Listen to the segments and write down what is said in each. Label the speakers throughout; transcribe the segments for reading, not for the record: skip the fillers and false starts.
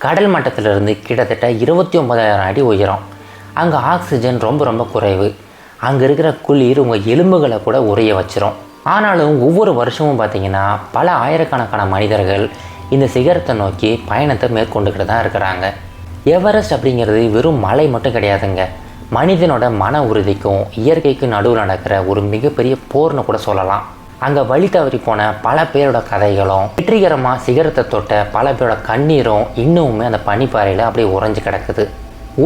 Speaker 1: கடல் மட்டத்திலிருந்து கிட்டத்தட்ட 29,000 அடி உயரம். அங்கே ஆக்சிஜன் ரொம்ப குறைவு. அங்கே இருக்கிற குளிர் உங்கள் எலும்புகளை கூட உறைய வச்சிரும். ஆனாலும் ஒவ்வொரு வருஷமும் பார்த்திங்கன்னா பல ஆயிரக்கணக்கான மனிதர்கள் இந்த சிகரத்தை நோக்கி பயணத்தை மேற்கொண்டுக்கிட்டு தான் இருக்கிறாங்க. எவரெஸ்ட் அப்படிங்கிறது வெறும் மலை மட்டும் கிடையாதுங்க. மனிதனோட மன உறுதிக்கும் இயற்கைக்கும் நடுவில் நடக்கிற ஒரு மிகப்பெரிய போர்னு கூட சொல்லலாம். அங்கே வழி தவறி போன பல பேரோட கதைகளும் வெற்றிகரமாக சிகரத்தை தொட்ட பல பேரோட கண்ணீரும் இன்னுமே அந்த பனிப்பாறையில் அப்படியே உறைஞ்சு கிடக்குது.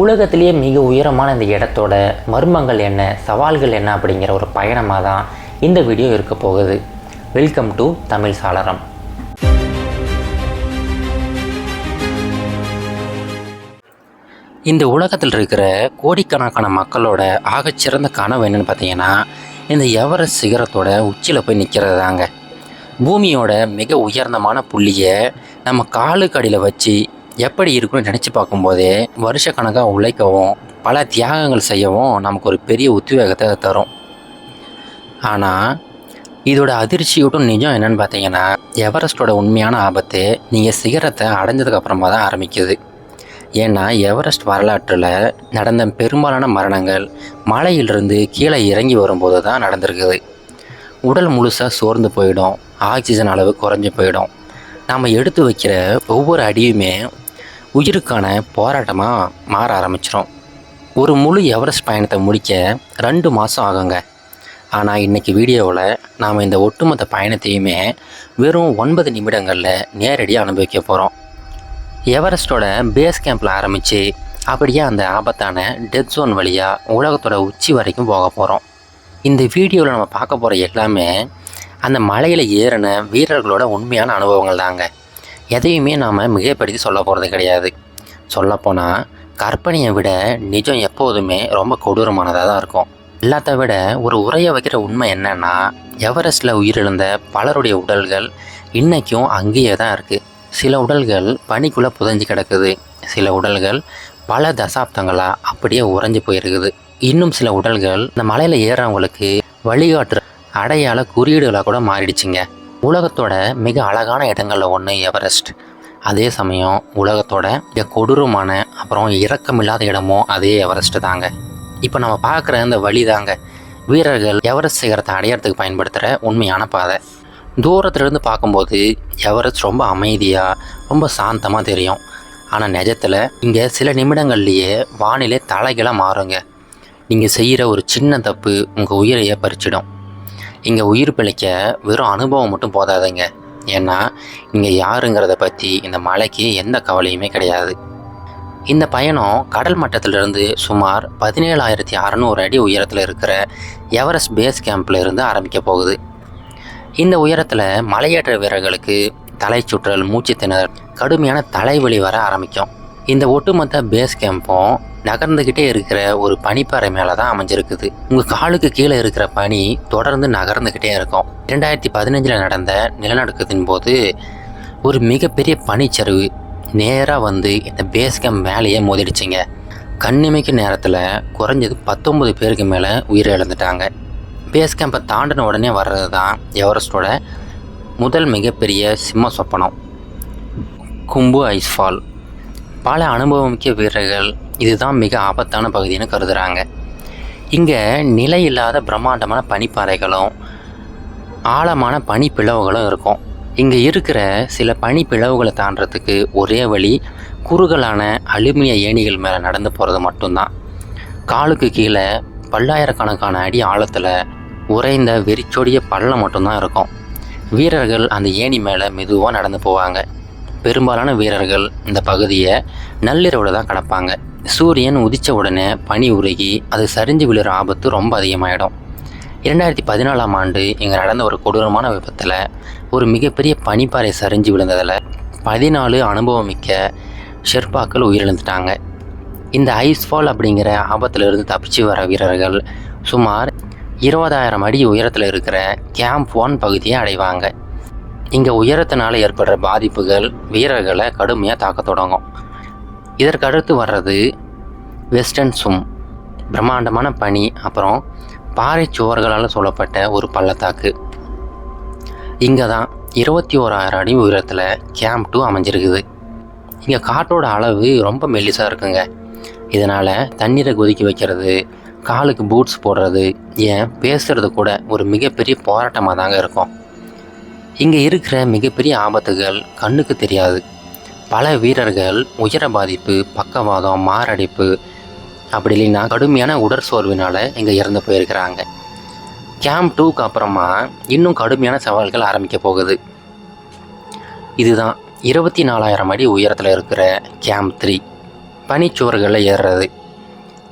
Speaker 1: உலகத்திலேயே மிக உயரமான இந்த இடத்தோட மர்மங்கள் என்ன, சவால்கள் என்ன அப்படிங்கிற ஒரு பயணமாக தான் இந்த வீடியோ இருக்க போகுது. வெல்கம் டு தமிழ் சாளரம். இந்த உலகத்தில் இருக்கிற கோடிக்கணக்கான மக்களோட ஆகச்சிறந்த கனவு என்னென்னு பார்த்தீங்கன்னா, இந்த எவரெஸ்ட் சிகரத்தோட உச்சியில் போய் நிற்கிறது தாங்க. பூமியோட மிக உயர்ந்தமான புள்ளியை நம்ம காலுக்கு அடியில் வச்சு எப்படி இருக்குன்னு நினச்சி பார்க்கும்போதே வருஷக்கணக்காக உழைக்கவும் பல தியாகங்கள் செய்யவும் நமக்கு ஒரு பெரிய உத்வேகத்தை தரும். ஆனால் இதோட அதிர்ச்சியூட்டும் நிஜம் என்னென்னு பார்த்தீங்கன்னா, எவரெஸ்ட்டோட உண்மையான ஆபத்து நீங்கள் சிகரத்தை அடைஞ்சதுக்கு அப்புறமா தான் ஆரம்பிக்குது. ஏன்னா எவரெஸ்ட் வரலாற்றில் நடந்த பெரும்பாலான மரணங்கள் மலையிலிருந்து கீழே இறங்கி வரும்போது தான் நடந்திருக்குது. உடல் முழுசாக சோர்ந்து போயிடும், ஆக்சிஜன் அளவு குறைஞ்சி போயிடும். நாம் எடுத்து வைக்கிற ஒவ்வொரு அடியுமே உயிருக்கான போராட்டமாக மாற ஆரம்பிச்சிடும். ஒரு முழு எவரெஸ்ட் பயணத்தை முடிக்க 2 மாதம் ஆகுங்க. ஆனால் இன்றைக்கி வீடியோவில் நாம் இந்த ஒட்டுமொத்த பயணத்தையுமே வெறும் 9 நிமிடங்களில் நேரடியாக அனுபவிக்க போகிறோம். எவரெஸ்ட்டோட பேஸ் கேம்பில் ஆரம்பித்து அப்படியே அந்த ஆபத்தான டெத் ஜோன் வழியாக உலகத்தோட உச்சி வரைக்கும் போக போகிறோம். இந்த வீடியோவில் நம்ம பார்க்க போகிற எல்லாமே அந்த மலையில் ஏறின வீரர்களோட உண்மையான அனுபவங்கள் தாங்க. எதையுமே நாம் மிகைப்படுத்தி சொல்ல போகிறது கிடையாது. சொல்லப்போனால் கற்பனையை விட நிஜம் எப்போதுமே ரொம்ப கொடூரமானதாக தான் இருக்கும். எல்லாத்த விட ஒரு உரைய வைக்கிற உண்மை என்னென்னா, எவரெஸ்ட்டில் உயிரிழந்த பலருடைய உடல்கள் இன்றைக்கும் அங்கேயே தான் இருக்குது. சில உடல்கள் பனிக்குள்ளே புதைஞ்சு கிடக்குது. சில உடல்கள் பல தசாப்தங்களாக அப்படியே உறைஞ்சி போயிருக்குது. இன்னும் சில உடல்கள் இந்த மலையில் ஏறவங்களுக்கு வழிகாட்டுற அடையாள குறியீடுகளாக கூட மாறிடுச்சுங்க. உலகத்தோட மிக அழகான இடங்களில் ஒன்று எவரெஸ்ட். அதே சமயம் உலகத்தோட மிக கொடூரமான அப்புறம் இரக்கமில்லாத இடமும் அதே எவரெஸ்ட் தாங்க. இப்போ நம்ம பார்க்குற இந்த வழி தாங்க வீரர்கள் எவரெஸ்ட் சிகரத்தை அடையிறதுக்கு பயன்படுத்துகிற உண்மையான பாதை. தூரத்துலேருந்து பார்க்கும்போது எவரெஸ்ட் ரொம்ப அமைதியாக ரொம்ப சாந்தமாக தெரியும். ஆனால் நிஜத்தில் இங்கே சில நிமிடங்கள்லேயே வானிலை தலைகளாக மாறுங்க. நீங்கள் செய்கிற ஒரு சின்ன தப்பு உங்கள் உயிரையே பறிச்சிடும். இங்கே உயிர் பிழைக்க வெறும் அனுபவம் மட்டும் போதாதுங்க. ஏன்னா இங்கே யாருங்கிறத பற்றி இந்த மலைக்கு எந்த கவலையுமே கிடையாது. இந்த பயணம் கடல் மட்டத்திலிருந்து சுமார் 17,600 அடி உயரத்தில் இருக்கிற எவரெஸ்ட் பேஸ் கேம்பில் இருந்து ஆரம்பிக்க போகுது. இந்த உயரத்தில் மலையேற்ற வீரர்களுக்கு தலை சுற்றல், மூச்சு திணறல், கடுமையான தலைவலி வர ஆரம்பிக்கும். இந்த ஒட்டுமொத்த பேஸ் கேம்பும் நகர்ந்துக்கிட்டே இருக்கிற ஒரு பனிப்பாறை மேலே தான் அமைஞ்சிருக்குது. உங்கள் காலுக்கு கீழே இருக்கிற பனி தொடர்ந்து நகர்ந்துக்கிட்டே இருக்கும். 2015 நடந்த நிலநடுக்கத்தின் போது ஒரு மிகப்பெரிய பனிச்சரிவு நேராக வந்து இந்த பேஸ் கேம்ப் மேலேயே மோதிடுச்சிங்க. கண்ணிமைக்கும் நேரத்தில் குறைஞ்சது 19 பேருக்கு மேலே உயிரிழந்துட்டாங்க. பேஸ் கேம்பை தாண்டின உடனே வர்றது தான் எவரெஸ்ட்டோட முதல் மிகப்பெரிய சிம்ம சொப்பனம், கும்பு ஐஸ்ஃபால். பல அனுபவமிக்க வீரர்கள் இதுதான் மிக ஆபத்தான பகுதின்னு கருதுகிறாங்க. இங்கே நிலையில்லாத பிரம்மாண்டமான பனிப்பாறைகளும் ஆழமான பனிப்பிளவுகளும் இருக்கும். இங்கே இருக்கிற சில பனிப்பிளவுகளை தாண்டறதுக்கு ஒரே வழி குறுகலான அலுமினிய ஏணிகள் மேலே நடந்து போகிறது மட்டும்தான். காலுக்கு கீழே பல்லாயிரக்கணக்கான அடி ஆழத்தில் உறைந்த வெறிச்சொடிய பள்ளம் மட்டும்தான் இருக்கும். வீரர்கள் அந்த ஏணி மேலே மெதுவாக நடந்து போவாங்க. பெரும்பாலான வீரர்கள் இந்த பகுதியை நள்ளிரவில் தான் கடப்பாங்க. சூரியன் உதித்த உடனே பனி உருகி அது சரிஞ்சு விழுற ஆபத்து ரொம்ப அதிகமாகிடும். 2014ஆம் ஆண்டு இங்கே நடந்த ஒரு கொடூரமான விபத்தில் ஒரு மிகப்பெரிய பனிப்பாறை சரிஞ்சு விழுந்ததில் 14 அனுபவமிக்க ஷெர்பாக்கள் உயிரிழந்துட்டாங்க. இந்த ஐஸ்ஃபால் அப்படிங்கிற ஆபத்திலிருந்து தப்பிச்சு வர வீரர்கள் சுமார் 20,000 அடி உயரத்தில் இருக்கிற கேம்ப் 1 பகுதியை அடைவாங்க. இங்கே உயரத்தினால் ஏற்படுற பாதிப்புகள் வீரர்களை கடுமையாக தாக்க தொடங்கும். இதற்கு அடுத்து வர்றது வெஸ்டர்ன் சும், பிரம்மாண்டமான பனி அப்புறம் பாறை சுவர்களால் சூழப்பட்ட ஒரு பள்ளத்தாக்கு. இங்கே தான் 21,000 அடி உயரத்தில் கேம்ப் 2 அமைஞ்சிருக்குது. இங்கே காற்றோட அளவு ரொம்ப மெல்லிசாக இருக்குங்க. இதனால் தண்ணீரை கொதிக்க வைக்கிறது, காலுக்கு பூட்ஸ் போடுறது, ஏன் பேசுகிறது கூட ஒரு மிகப்பெரிய போராட்டமாக தாங்க இருக்கும். இங்கே இருக்கிற மிகப்பெரிய ஆபத்துகள் கண்ணுக்கு தெரியாது. பல வீரர்கள் உயர பாதிப்பு, பக்கவாதம், மாரடைப்பு, அப்படி இல்லைன்னா கடுமையான உடற்சோர்வினால் இங்கே இறந்து போயிருக்கிறாங்க. கேம்ப் 2க்கு அப்புறமா இன்னும் கடுமையான சவால்கள் ஆரம்பிக்க போகுது. இதுதான் 24,000 அடி உயரத்தில் இருக்கிற கேம்ப் 3, பனிச்சுவர்களில் ஏறுறது.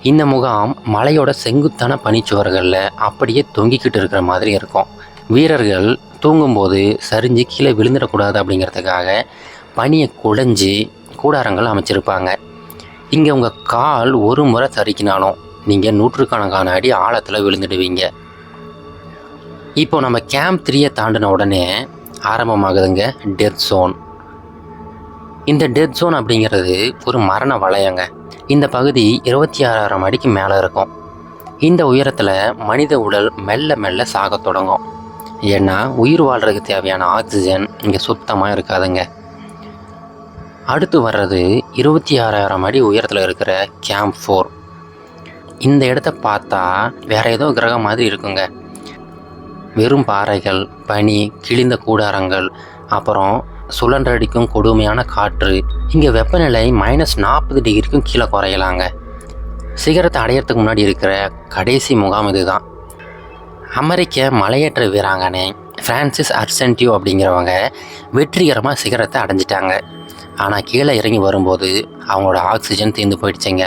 Speaker 1: இந்த முகாம் மலையோட செங்குத்தான பனிச்சுவர்களில் அப்படியே தொங்கிக்கிட்டு இருக்கிற மாதிரி இருக்கும். வீரர்கள் தூங்கும்போது சரிஞ்சு கீழே விழுந்துடக்கூடாது அப்படிங்கிறதுக்காக பனியை குடைஞ்சி கூடாரங்கள் அமைச்சிருப்பாங்க. இங்கே உங்கள் கால் ஒரு முறை சரிக்கினாலும் நீங்கள் நூற்றுக்கணக்கான அடி ஆழத்தில் விழுந்துடுவீங்க. இப்போ நம்ம கேம்ப் 3யை தாண்டின உடனே ஆரம்பமாகுதுங்க டெத் ஜோன். இந்த டெத் ஜோன் அப்படிங்கிறது ஒரு மரண வளையங்க. இந்த பகுதி 26,000 அடிக்கு மேலே இருக்கும். இந்த உயரத்தில் மனித உடல் மெல்ல மெல்ல சாகத் தொடங்கும். ஏன்னா உயிர் வாழ்றதுக்கு தேவையான ஆக்சிஜன் இங்கே சுத்தமாக இருக்காதுங்க. அடுத்து வர்றது 26,000 அடி உயரத்தில் இருக்கிற கேம்ப் 4. இந்த இடத்த பார்த்தா வேற ஏதோ கிரகம் மாதிரி இருக்குங்க. வெறும் பாறைகள், பனி, கிழிந்த கூடாரங்கள், அப்புறம் சுழன்றடிக்கும் கொடுமையான காற்று. இங்கே வெப்பநிலை -40 டிகிரிக்கும் கீழே குறையலாங்க. சிகரத்தை அடையிறதுக்கு முன்னாடி இருக்கிற கடைசி முகாம் இதுதான். அமெரிக்க மலையேற்ற வீராங்கனை ஃப்ரான்சிஸ் அர்சென்டியோ அப்படிங்கிறவங்க வெற்றிகரமாக சிகரத்தை அடைஞ்சிட்டாங்க. ஆனால் கீழே இறங்கி வரும்போது அவங்களோட ஆக்சிஜன் தீர்ந்து போயிடுச்சுங்க.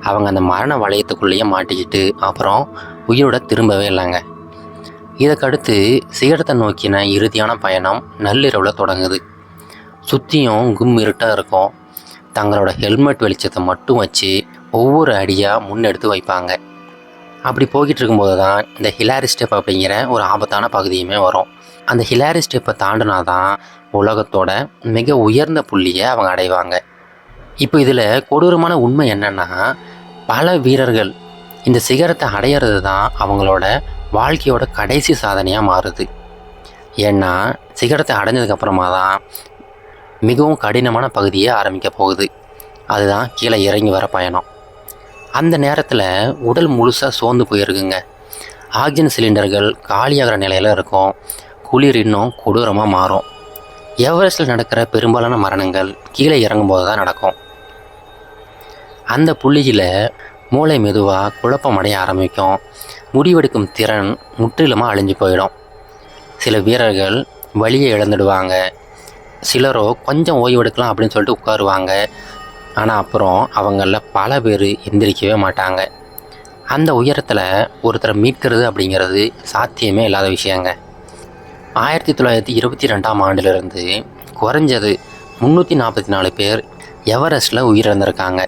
Speaker 1: அவங்க அந்த மரண வளையத்துக்குள்ளேயே மாட்டிக்கிட்டு அப்புறம் உயிரோட திரும்பவே இல்லைங்க. இதற்கடுத்து சிகரத்தை நோக்கின இறுதியான பயணம் நள்ளிரவில் தொடங்குது. சுற்றியும் கும் இருட்டாக இருக்கும். தங்களோட ஹெல்மெட் வெளிச்சத்தை மட்டும் வச்சு ஒவ்வொரு அடியாக முன்னெடுத்து வைப்பாங்க. அப்படி போய்கிட்டு இருக்கும்போது தான் இந்த ஹிலாரி ஸ்டெப் அப்படிங்கிற ஒரு ஆபத்தான பகுதியுமே வரும். அந்த ஹிலாரி ஸ்டெப்பை தாண்டினா தான் உலகத்தோட மிக உயர்ந்த புள்ளியை அவங்க அடைவாங்க. இப்போ இதில் கொடூரமான உண்மை என்னென்னா, பல வீரர்கள் இந்த சிகரத்தை அடையிறது தான் அவங்களோட வாழ்க்கையோட கடைசி சாதனையாக மாறுது. ஏன்னா சிகரத்தை அடைஞ்சதுக்கப்புறமா தான் மிகவும் கடினமான பகுதியே ஆரம்பிக்க போகுது. அதுதான் கீழே இறங்கி வர பயணம். அந்த நேரத்தில் உடல் முழுசாக சோர்ந்து போயிருக்குங்க. ஆக்சிஜன் சிலிண்டர்கள் காலியாகிற நிலையில் இருக்கும். குளிர் இன்னும் கொடூரமாக மாறும். எவரெஸ்டில் நடக்கிற பெரும்பாலான மரணங்கள் கீழே இறங்கும்போது தான் நடக்கும். அந்த புள்ளியில் மூளை மெதுவாக குழப்பம் அடைய ஆரம்பிக்கும். முடிவெடுக்கும் திறன் முற்றிலுமாக அழிஞ்சு போயிடும். சில வீரர்கள் வலியை இழந்துடுவாங்க. சிலரோ கொஞ்சம் ஓய்வெடுக்கலாம் அப்படின்னு சொல்லிட்டு உட்காருவாங்க. ஆனால் அப்புறம் அவங்களில் பல பேர் எந்திரிக்கவே மாட்டாங்க. அந்த உயரத்தில் ஒருத்தரை மீட்கிறது அப்படிங்கிறது சாத்தியமே இல்லாத விஷயங்க. 1922ஆம் ஆண்டிலிருந்து குறைஞ்சது 344 பேர் எவரெஸ்டில் உயிரிழந்திருக்காங்க.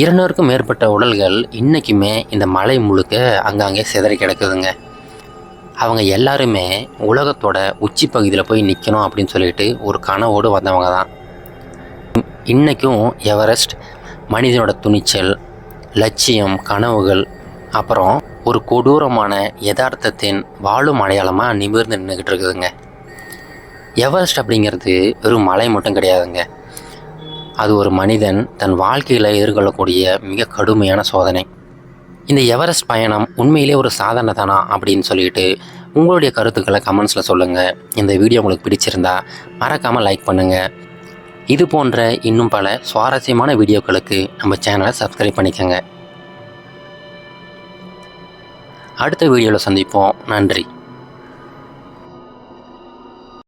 Speaker 1: 200க்கும் மேற்பட்ட உடல்கள் இன்றைக்குமே இந்த மலை முழுக்க அங்கங்கே சிதறி கிடக்குதுங்க. அவங்க எல்லாருமே உலகத்தோட உச்சி பகுதியில் போய் நிற்கணும் அப்படின்னு சொல்லிட்டு ஒரு கனவோடு வந்தவங்க தான். இன்றைக்கும் எவரெஸ்ட் மனிதனோட துணிச்சல், லட்சியம், கனவுகள், அப்புறம் ஒரு கொடூரமான யதார்த்தத்தின் வாழும் அடையாளமாக நிமிர்ந்து நின்றுக்கிட்டு இருக்குதுங்க. எவரெஸ்ட் அப்படிங்கிறது வெறும் மலை மட்டும் கிடையாதுங்க. அது ஒரு மனிதன் தன் வாழ்க்கையில் எதிர்கொள்ளக்கூடிய மிக கடுமையான சோதனை. இந்த எவரெஸ்ட் பயணம் உண்மையிலே ஒரு சாதனை தானா அப்படின்னு சொல்லிட்டு உங்களுடைய கருத்துக்களை கமெண்ட்ஸில் சொல்லுங்கள். இந்த வீடியோ உங்களுக்கு பிடிச்சிருந்தா மறக்காமல் லைக் பண்ணுங்கள். இது போன்ற இன்னும் பல சுவாரஸ்யமான வீடியோக்களுக்கு நம்ம சேனலை சப்ஸ்கிரைப் பண்ணிக்கோங்க. அடுத்த வீடியோவில் சந்திப்போம். நன்றி.